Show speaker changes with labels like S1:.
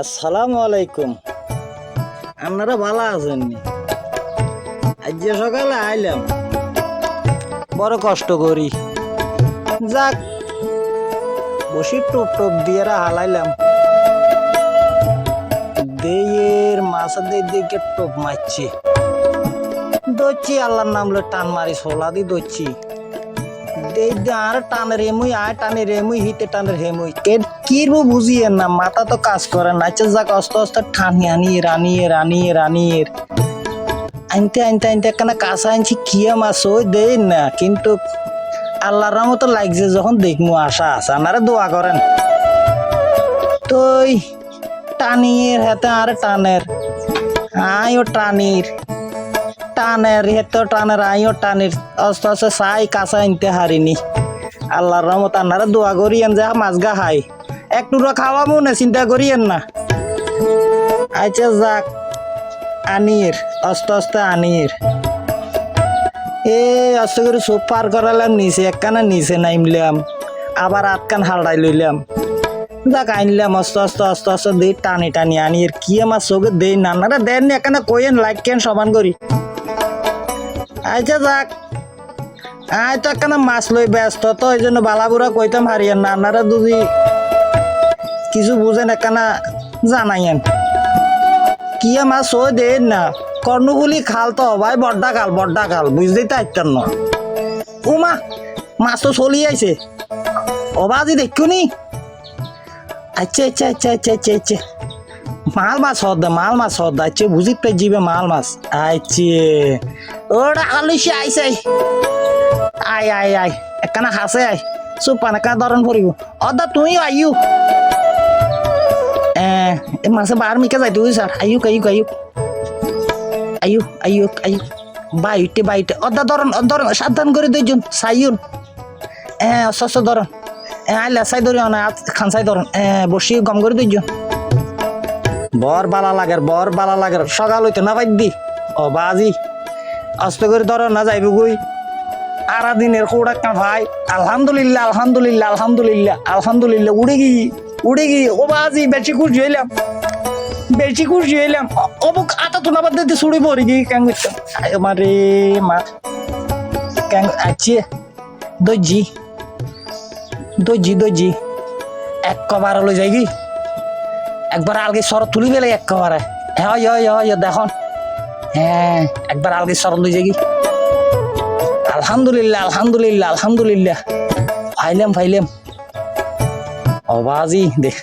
S1: আসসালামু আলাইকুম। আপনারা ভালো আছেন? আজ যে সকালে আইলাম, বড় কষ্ট করি, যাক বসি টোপ টোপ দিয়ে হালাইলাম, দেয়ের মাছের দিকে টোপ মারছি, দৌড়ছি আল্লাহর নাম লো টান মারি সোলা দি দৌড়ছি, আর টানের হেমুই আয় টানের হেমুই হিতে টানের হেমুই কিরবো বুঝিয়ে না, মাথা তো কাজ করে না। যাক আস্তে আস্তে ঠানি রানিয়ে আনতে একখানা কাঁচা আনছি কিয়া মাছ ওই দেই না, কিন্তু আল্লাহর মতো লাগছে যখন দেখমু আশা আছে। আপনারা দোয়া করেন তো টানির হাতে আর টানের আইও টানের হেতে টানের আইও টানির আস্তে আস্তে চাই কাঁচা আনতে হারিনি। আল্লাহর রহমত আপনারা দোয়া করিয়েন যে মাছ গা খাই একটু খাওয়াবো না, চিন্তা করিয়েন না। আচ্ছা যাক আনির আস্তে আস্তে আনির আস্তে করে সব পার করালাম, নিচে একখানা নিচে নামলাম, আবার আটকান হালটাই লইলাম, যাক আনলাম আস্তে আস্তে দিই টানি আনির কি আমার চোখে দেই না। আপনারা দেন একখানা কইেন লাইক কেন সমান করি। আচ্ছা যাক আয় তো একখানা মাছ লই ব্যস্ত, তো এই জন্য বালাবুড়া কইতাম হারিয়েন না। আপনারা যদি কিছু বুঝেন একখানা জানাইয়েন কি মাছ ওই দেন না। কর্ণফুলি খাল তো ভাই বড্ডা খাল বুঝতেই তো আইতেন না। উমা মাছ তো চলি আইছে অবাজি দেখুনি। আচ্ছা মাল মাছ হদ আচ্ছা বুঝি পাই জিবে মাল মাছ আইছে ওটা আলুসি আইছে আয় একখানা হাসে আয় চুপান একটা ধরন পড়িব অদা তুই আইউ মাছে বার মিকে যাই তুই স্যার আইউ বাইটে অদা ধরন সাবধান করে দুইজন সাইউন অস্ত ধরন আইলা সাই ধরি না খানসাই ধরন বসি গম করে দুইজন বর বালা লাগের সকাল হইতে না পাইদি ও বাজি আস্তে করে ধর না যাইব গুই আরা দিনের কোড়া কা ভাই আলহামদুলিল্লাহ উড়ে গি ও বাজি বেশি খুশি হইলাম অবুক আতা তো না বাদ দিতে ছুড়ি পড়ি গি কেন মারে মা কেন আছে দজি এক কবার লই যাই গি একবার আলগে সর তুলি বেলে এক কবারে দেখুন একবার আলগে সর লই যাই গি আলহামদুলিল্লাহ ফাইলাম অবাজি দেখ